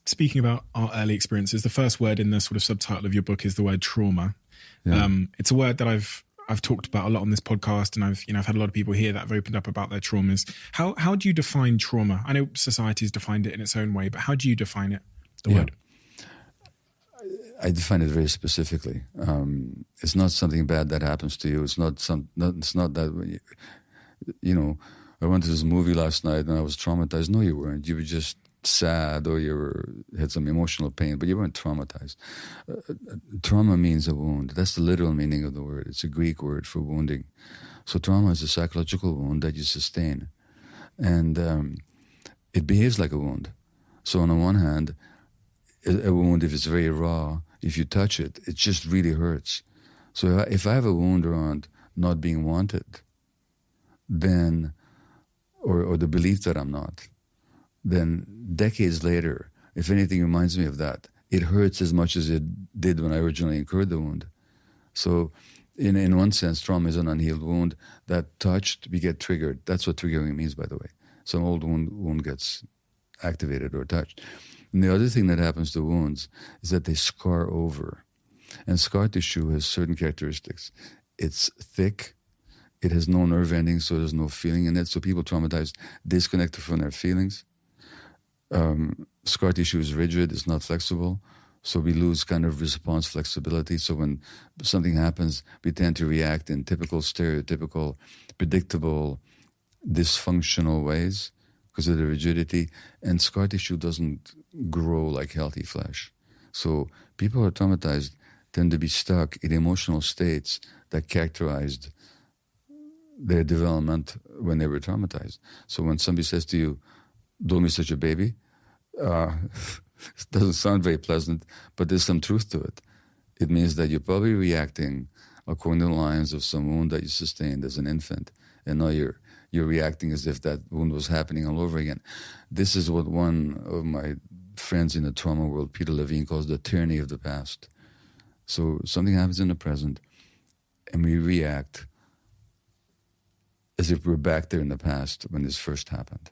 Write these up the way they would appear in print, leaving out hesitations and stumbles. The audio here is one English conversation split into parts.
speaking about our early experiences, the first word in the sort of subtitle of your book is the word trauma. Yeah. It's a word that I've talked about a lot on this podcast, and I've had a lot of people here that have opened up about their traumas. How do you define trauma? I know society's defined it in its own way, but how do you define it, the word? I define it very specifically. It's not something bad that happens to you. It's not that, I went to this movie last night and I was traumatized. No, you weren't. You were just sad, or had some emotional pain, but you weren't traumatized. Trauma means a wound. That's the literal meaning of the word. It's a Greek word for wounding. So trauma is a psychological wound that you sustain. And it behaves like a wound. So on the one hand, a wound, if it's very raw, if you touch it, it just really hurts. So if I have a wound around not being wanted, then, or the belief that I'm not, then decades later, if anything reminds me of that, it hurts as much as it did when I originally incurred the wound. So in one sense, trauma is an unhealed wound that touched, we get triggered. That's what triggering means, by the way. Some old wound gets activated or touched. And the other thing that happens to wounds is that they scar over. And scar tissue has certain characteristics. It's thick. It has no nerve endings, so there's no feeling in it. So people traumatized disconnect from their feelings. Scar tissue is rigid. It's not flexible. So we lose kind of response flexibility. So when something happens, we tend to react in typical, stereotypical, predictable, dysfunctional ways because of the rigidity. And scar tissue doesn't grow like healthy flesh. So people who are traumatized tend to be stuck in emotional states that characterized their development when they were traumatized. So when somebody says to you, "Don't be such a baby," it doesn't sound very pleasant, but there's some truth to it. It means that you're probably reacting according to the lines of some wound that you sustained as an infant, and now you're reacting as if that wound was happening all over again. This is what one of my friends in the trauma world, Peter Levine, calls the tyranny of the past. So something happens in the present, and we react as if we're back there in the past when this first happened.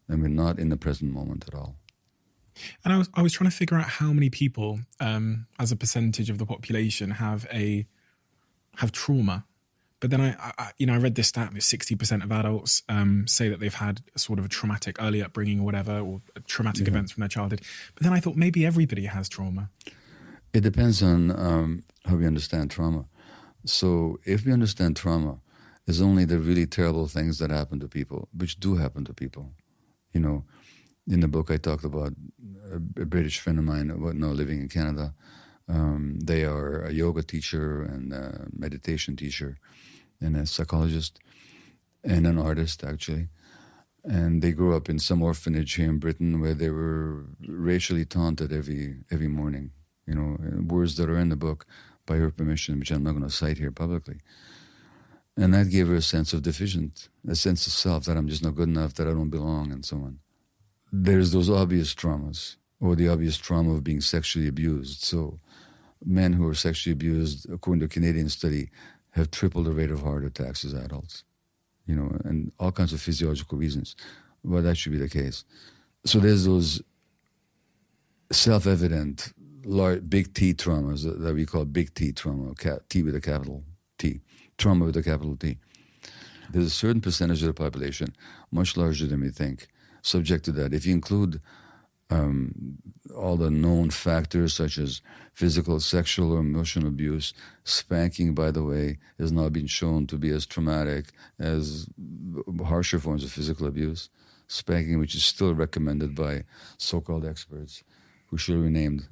And we're not in the present moment at all. And I was trying to figure out how many people, as a percentage of the population, have trauma. But then I read this stat that 60% of adults say that they've had a sort of a traumatic early upbringing or whatever, or traumatic events from their childhood. But then I thought maybe everybody has trauma. It depends on how we understand trauma. So if we understand trauma as only the really terrible things that happen to people, which do happen to people. In the book I talked about a British friend of mine now living in Canada. They are a yoga teacher and a meditation teacher and a psychologist and an artist, actually. And they grew up in some orphanage here in Britain where they were racially taunted every morning. Words that are in the book by her permission, which I'm not going to cite here publicly. And that gave her a sense of deficient, a sense of self, that I'm just not good enough, that I don't belong, and so on. There's those obvious traumas, or the obvious trauma of being sexually abused. So men who are sexually abused, according to a Canadian study, have tripled the rate of heart attacks as adults, and all kinds of physiological reasons why that should be the case. So there's those self-evident, big T traumas that we call big T trauma, T with a capital T, trauma with a capital T. There's a certain percentage of the population, much larger than we think, subject to that. If you include all the known factors such as physical, sexual, or emotional abuse, spanking, by the way, has now been shown to be as traumatic as harsher forms of physical abuse. Spanking, which is still recommended by so-called experts, who should remain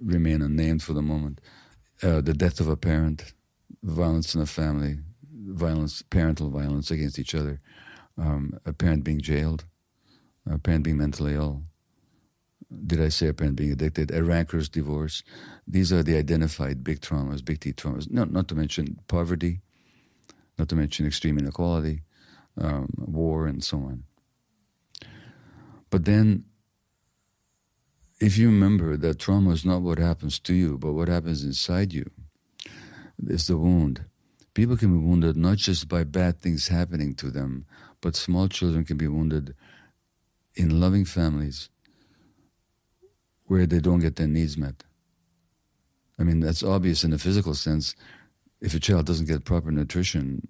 unnamed for the moment. The death of a parent, violence in a family, parental violence against each other, a parent being jailed, a parent being mentally ill. Did I say a parent being addicted? A rancorous divorce. These are the identified big traumas, big T traumas. Not to mention poverty, not to mention extreme inequality, war, and so on. But then, if you remember that trauma is not what happens to you, but what happens inside you, it's the wound. People can be wounded not just by bad things happening to them, but small children can be wounded in loving families where they don't get their needs met. I mean, that's obvious in a physical sense. If a child doesn't get proper nutrition,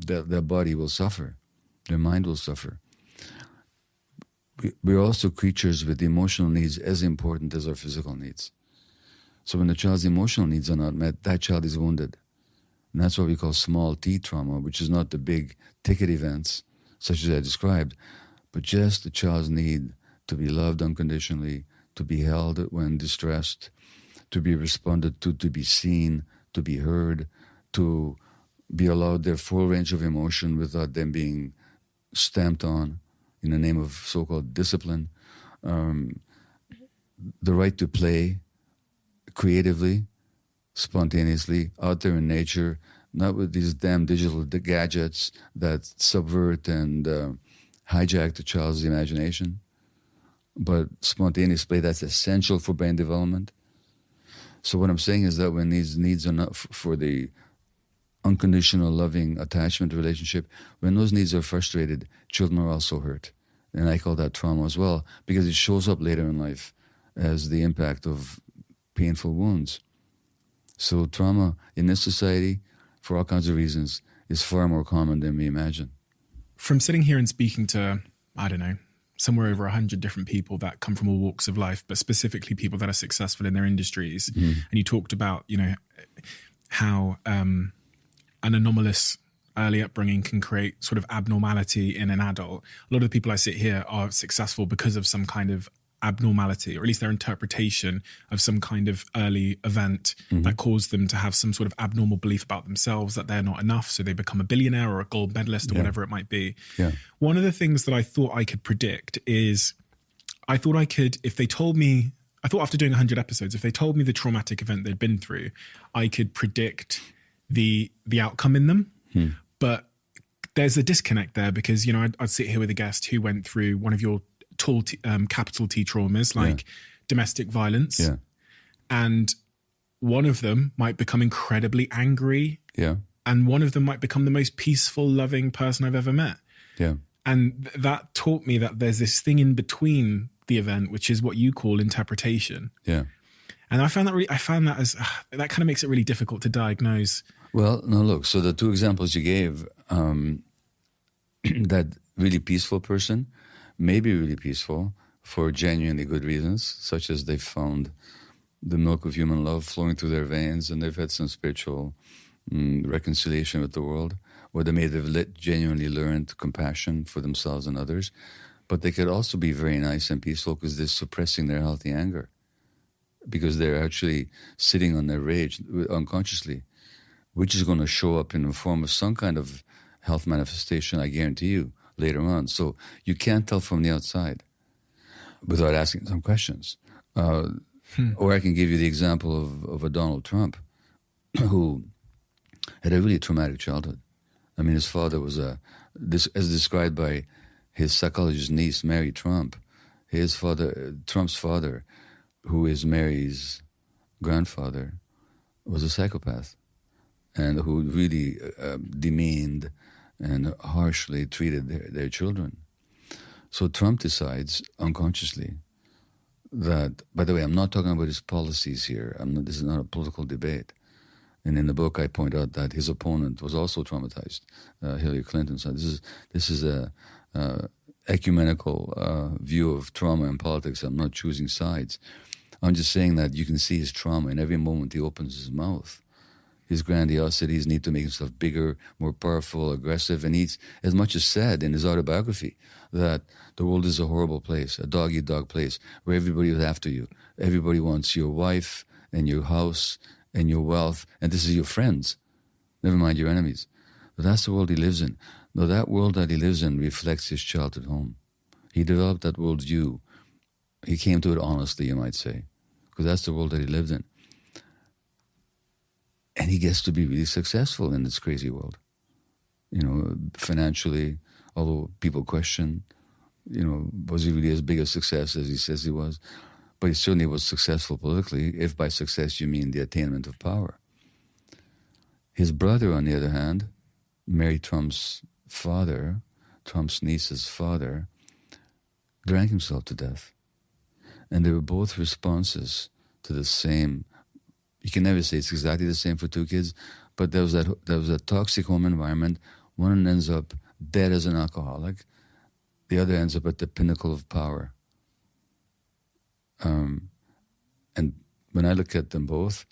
their body will suffer. Their mind will suffer. We're also creatures with emotional needs as important as our physical needs. So when the child's emotional needs are not met, that child is wounded. And that's what we call small t trauma, which is not the big ticket events, such as I described, but just the child's need to be loved unconditionally, to be held when distressed, to be responded to be seen, to be heard, to be allowed their full range of emotion without them being stamped on in the name of so-called discipline. The right to play creatively, spontaneously, out there in nature, not with these damn digital gadgets that subvert and hijack the child's imagination, but spontaneous play that's essential for brain development. So what I'm saying is that when these needs are not for the unconditional loving attachment relationship, when those needs are frustrated, children are also hurt. And I call that trauma as well, because it shows up later in life as the impact of painful wounds. So trauma in this society, for all kinds of reasons, is far more common than we imagine. From sitting here and speaking to, I don't know, somewhere over 100 different people that come from all walks of life, but specifically people that are successful in their industries. And you talked about, how an anomalous early upbringing can create sort of abnormality in an adult. A lot of the people I sit here are successful because of some kind of abnormality, or at least their interpretation of some kind of early event that caused them to have some sort of abnormal belief about themselves, that they're not enough, so they become a billionaire or a gold medalist or whatever it might be. One of the things that I thought I could predict is, I thought after doing 100 episodes, if they told me the traumatic event they'd been through, I could predict the outcome in them. But there's a disconnect there because, I'd sit here with a guest who went through one of your tall capital T traumas, like domestic violence. And one of them might become incredibly angry. And one of them might become the most peaceful, loving person I've ever met. And that taught me that there's this thing in between the event, which is what you call interpretation. And I found that as that kind of makes it really difficult to diagnose. Well, no, look, so the two examples you gave, that really peaceful person may be really peaceful for genuinely good reasons, such as they found the milk of human love flowing through their veins and they've had some spiritual reconciliation with the world, or they may have genuinely learned compassion for themselves and others. But they could also be very nice and peaceful because they're suppressing their healthy anger, because they're actually sitting on their rage unconsciously, which is going to show up in the form of some kind of health manifestation, I guarantee you, later on. So you can't tell from the outside without asking some questions. Or I can give you the example of a Donald Trump who had a really traumatic childhood. I mean, his father was as described by his psychologist niece, Mary Trump. His father, Trump's father, who is Mary's grandfather, was a psychopath and who really demeaned and harshly treated their children. So Trump decides unconsciously that, by the way, I'm not talking about his policies here. This is not a political debate. And in the book, I point out that his opponent was also traumatized, Hillary Clinton. So this is a ecumenical view of trauma and politics. I'm not choosing sides. I'm just saying that you can see his trauma in every moment he opens his mouth. His grandiosity, his need to make himself bigger, more powerful, aggressive. And he's as much as said in his autobiography that the world is a horrible place, a dog-eat-dog place, where everybody is after you. Everybody wants your wife and your house and your wealth, and this is your friends, never mind your enemies. But that's the world he lives in. Now, that world that he lives in reflects his childhood home. He developed that worldview. He came to it honestly, you might say, because that's the world that he lived in. And he gets to be really successful in this crazy world. Financially, although people question, was he really as big a success as he says he was? But he certainly was successful politically, if by success you mean the attainment of power. His brother, on the other hand, Mary Trump's father, Trump's niece's father, drank himself to death. And they were both responses to the same. You can never say it's exactly the same for two kids, but there was that toxic home environment. One ends up dead as an alcoholic. The other ends up at the pinnacle of power. And when I look at them both,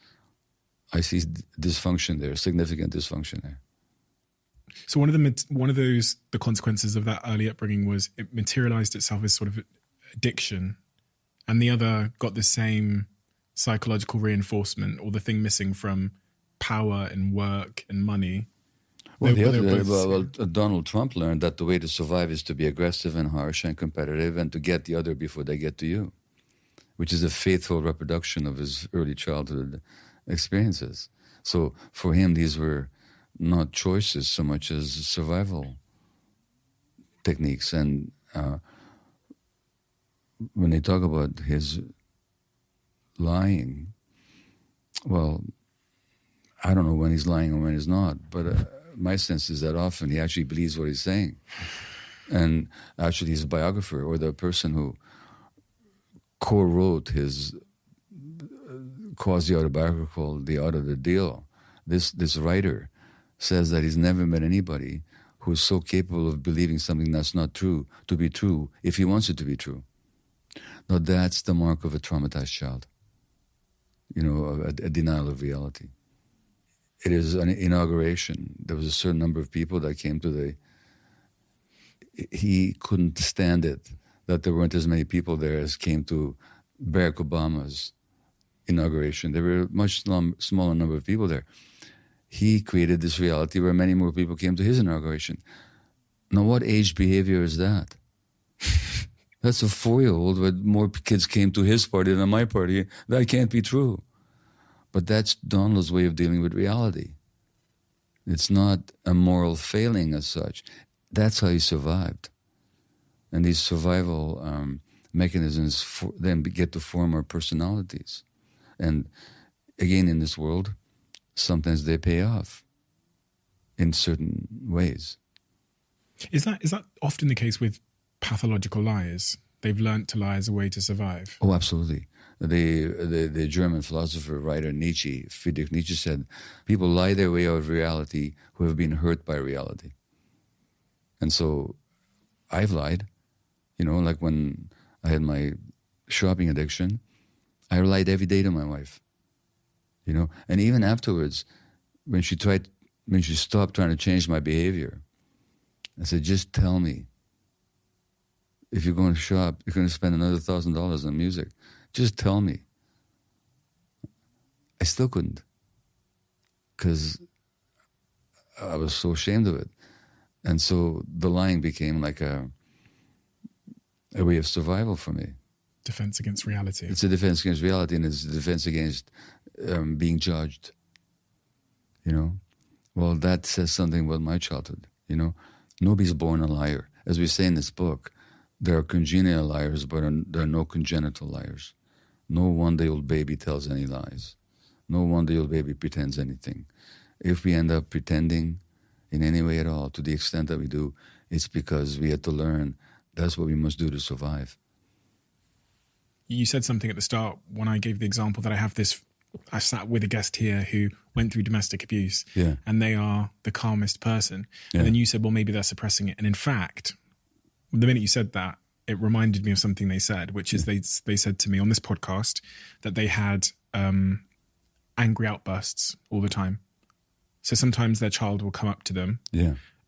I see dysfunction there, significant dysfunction there. So one of the consequences of that early upbringing was it materialized itself as sort of addiction, and the other got the same psychological reinforcement, or the thing missing from power and work and money. Well, Donald Trump learned that the way to survive is to be aggressive and harsh and competitive and to get the other before they get to you, which is a faithful reproduction of his early childhood experiences. So for him, these were not choices so much as survival techniques. And when they talk about his lying, well, I don't know when he's lying and when he's not, but my sense is that often he actually believes what he's saying. And actually his biographer, or the person who co-wrote his quasi-autobiographical The Art of the Deal, this writer says that he's never met anybody who's so capable of believing something that's not true to be true if he wants it to be true. Now that's the mark of a traumatized child, a denial of reality. It is an inauguration. There was a certain number of people that came to he couldn't stand it that there weren't as many people there as came to Barack Obama's inauguration. There were a much smaller number of people there. He created this reality where many more people came to his inauguration. Now, what age behavior is that? That's a 4-year-old where more kids came to his party than my party. That can't be true. But that's Donald's way of dealing with reality. It's not a moral failing as such. That's how he survived. And these survival mechanisms then get to form our personalities. And again, in this world, sometimes they pay off in certain ways. Is that often the case with pathological liars? They've learnt to lie as a way to survive. Oh, absolutely. The German philosopher, writer Friedrich Nietzsche said, people lie their way out of reality who have been hurt by reality. And so I've lied, like when I had my shopping addiction, I lied every day to my wife, and even afterwards, when she stopped trying to change my behavior, I said, just tell me. If you're going to shop, you're going to spend another $1,000 on music. Just tell me. I still couldn't, because I was so ashamed of it. And so the lying became like a way of survival for me. Defense against reality. It's a defense against reality, and it's a defense against being judged. Well, that says something about my childhood. Nobody's born a liar. As we say in this book, there are congenital liars, but there are no congenital liars. No one-day-old baby tells any lies. No one-day-old baby pretends anything. If we end up pretending in any way at all, to the extent that we do, it's because we had to learn that's what we must do to survive. You said something at the start when I gave the example that I sat with a guest here who went through domestic abuse, and they are the calmest person. Yeah. And then you said, well, maybe they're suppressing it. And in fact, the minute you said that, it reminded me of something they said, which is they said to me on this podcast that they had angry outbursts all the time. So sometimes their child will come up to them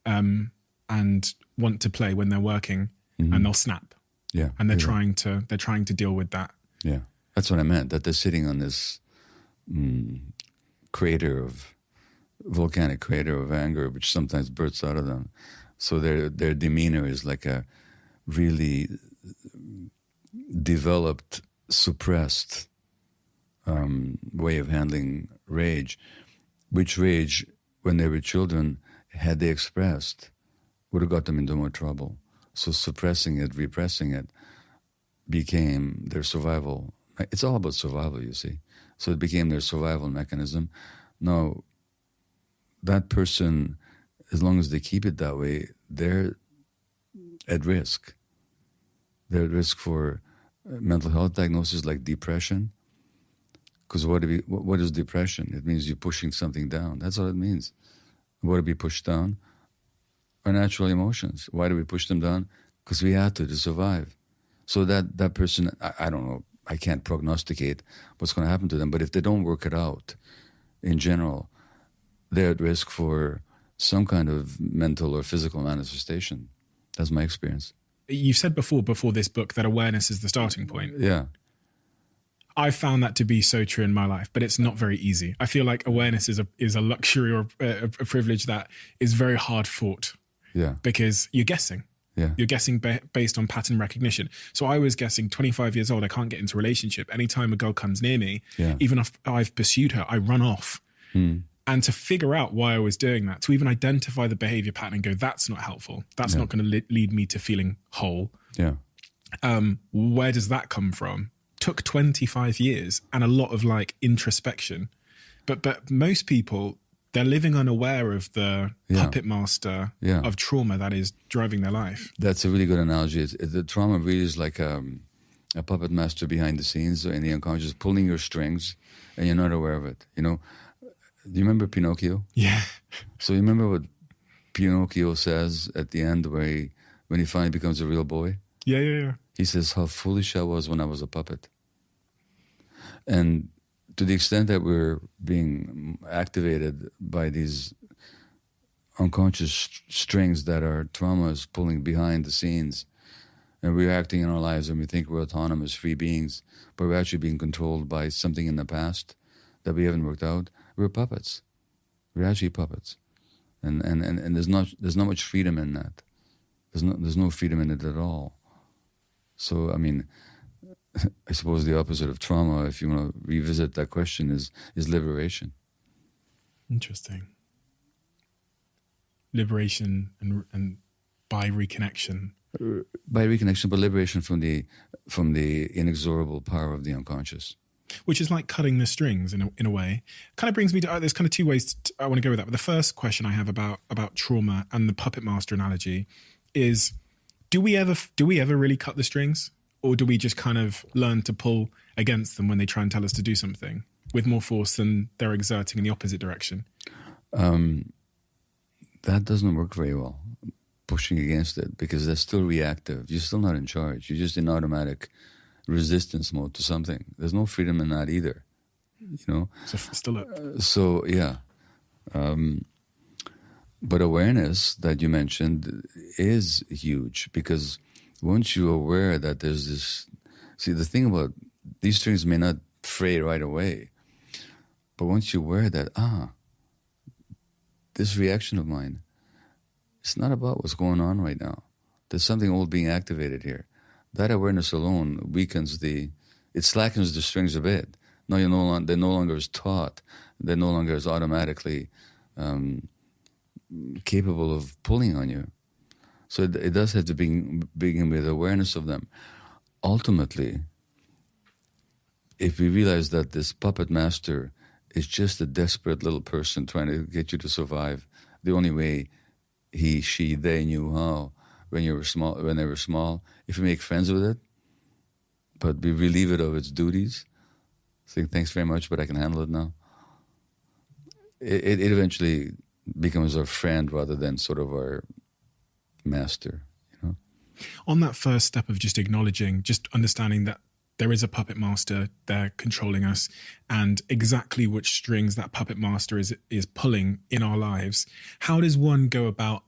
and want to play when they're working, and they'll snap. Yeah. And they're trying to deal with that. Yeah. That's what I meant, that they're sitting on this volcanic crater of anger, which sometimes bursts out of them. So their demeanor is like a really developed, suppressed way of handling rage, which rage, when they were children, had they expressed, would have got them into more trouble. So suppressing it, repressing it, became their survival. It's all about survival, you see. So it became their survival mechanism. Now, that person, as long as they keep it that way, they're at risk. They're at risk for mental health diagnosis like depression. Because what is depression? It means you're pushing something down. That's all it means. What to be pushed down are natural emotions. Why do we push them down? Because we had to survive. So that person, I don't know, I can't prognosticate what's going to happen to them, but if they don't work it out, in general, they're at risk for some kind of mental or physical manifestation. That's my experience. You've said before this book that awareness is the starting point. Yeah. I've found that to be so true in my life, but it's not very easy. I feel like awareness is a luxury or a privilege that is very hard fought. Yeah. Because you're guessing. Yeah. You're guessing based on pattern recognition. So I was guessing 25 years old, I can't get into a relationship. Anytime a girl comes near me, even if I've pursued her, I run off. And to figure out why I was doing that, to even identify the behavior pattern and go, that's not helpful. That's not going to lead me to feeling whole. Yeah. Where does that come from? Took 25 years and a lot of like introspection. But most people, they're living unaware of the puppet master of trauma that is driving their life. That's a really good analogy. The trauma really is like a puppet master behind the scenes in the unconscious, pulling your strings, and you're not aware of it. You know, do you remember Pinocchio? Yeah. So you remember what Pinocchio says at the end when he finally becomes a real boy? Yeah. He says, how foolish I was when I was a puppet. And to the extent that we're being activated by these unconscious strings that our trauma is pulling behind the scenes, and we're acting in our lives and we think we're autonomous, free beings, but we're actually being controlled by something in the past that we haven't worked out, we're puppets. We're actually puppets. And there's not much freedom in that. There's no freedom in it at all. So, I mean, I suppose the opposite of trauma, if you want to revisit that question, is liberation. Interesting. Liberation and by reconnection. By reconnection, but liberation from the inexorable power of the unconscious. Which is like cutting the strings in a way. Kind of brings me to, there's kind of two ways I want to go with that. But the first question I have about trauma and the puppet master analogy is, do we ever really cut the strings? Or do we just kind of learn to pull against them when they try and tell us to do something with more force than they're exerting in the opposite direction? That doesn't work very well, pushing against it, because that's still reactive. You're still not in charge. You're just in automatic resistance mode to something. There's no freedom in that either, you know? So still up. So, yeah. But awareness that you mentioned is huge, because once you're aware that there's this... See, the thing about these strings may not fray right away, but once you're aware that, this reaction of mine, it's not about what's going on right now. There's something old being activated here. That awareness alone it slackens the strings a bit. No, they're no longer as taut. They're no longer as automatically capable of pulling on you. So it does have to begin with awareness of them. Ultimately, if we realize that this puppet master is just a desperate little person trying to get you to survive, the only way he, she, they knew how when they were small, if we make friends with it, but we relieve it of its duties, saying thanks very much, but I can handle it now, it eventually becomes our friend rather than sort of our master, you know. On that first step of just acknowledging, just understanding that there is a puppet master there controlling us, and exactly which strings that puppet master is pulling in our lives, how does one go about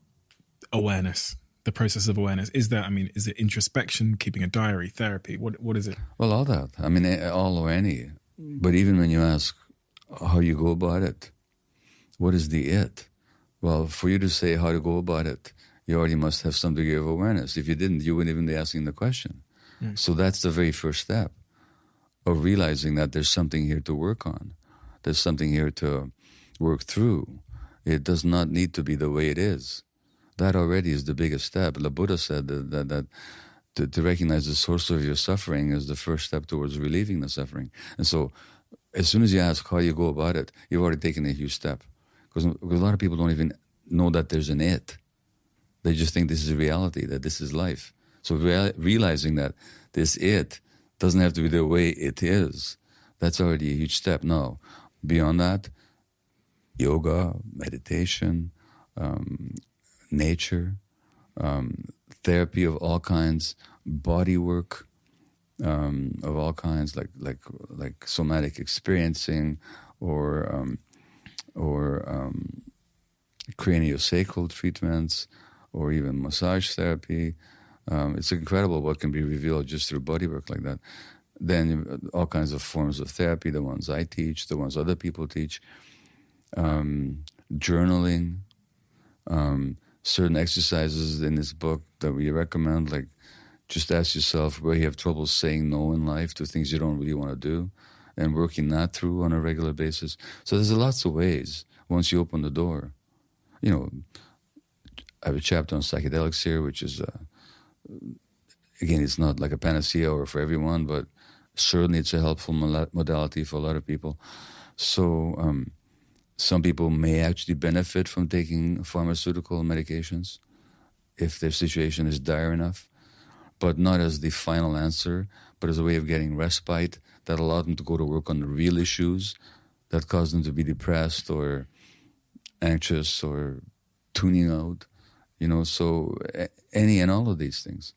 awareness, the process of awareness? Is it introspection, keeping a diary, therapy? What is it? Well, all that. I mean, all or any. But even when you ask how you go about it, what is the it? Well, for you to say how to go about it, you already must have some degree of awareness. If you didn't, you wouldn't even be asking the question. So that's the very first step of realizing that there's something here to work on. There's something here to work through. It does not need to be the way it is. That already is the biggest step. The Buddha said that to recognize the source of your suffering is the first step towards relieving the suffering. And so as soon as you ask how you go about it, you've already taken a huge step. Because a lot of people don't even know that there's an it. They just think this is reality, that this is life. So realizing that this it Doesn't have to be the way it is. That's already a huge step. No, beyond that, yoga, meditation, nature, therapy of all kinds, body work of all kinds, like somatic experiencing, or craniosacral treatments, or even massage therapy. It's incredible what can be revealed just through body work like that. Then all kinds of forms of therapy, the ones I teach, the ones other people teach, journaling, certain exercises in this book that we recommend, like just ask yourself where you have trouble saying no in life to things you don't really want to do, and working that through on a regular basis. So there's lots of ways once you open the door. You know, I have a chapter on psychedelics here, which is, again, it's not like a panacea or for everyone, but certainly it's a helpful modality for a lot of people. So some people may actually benefit from taking pharmaceutical medications if their situation is dire enough, but not as the final answer, but as a way of getting respite that allowed them to go to work on the real issues that caused them to be depressed or anxious or tuning out, you know, so any and all of these things.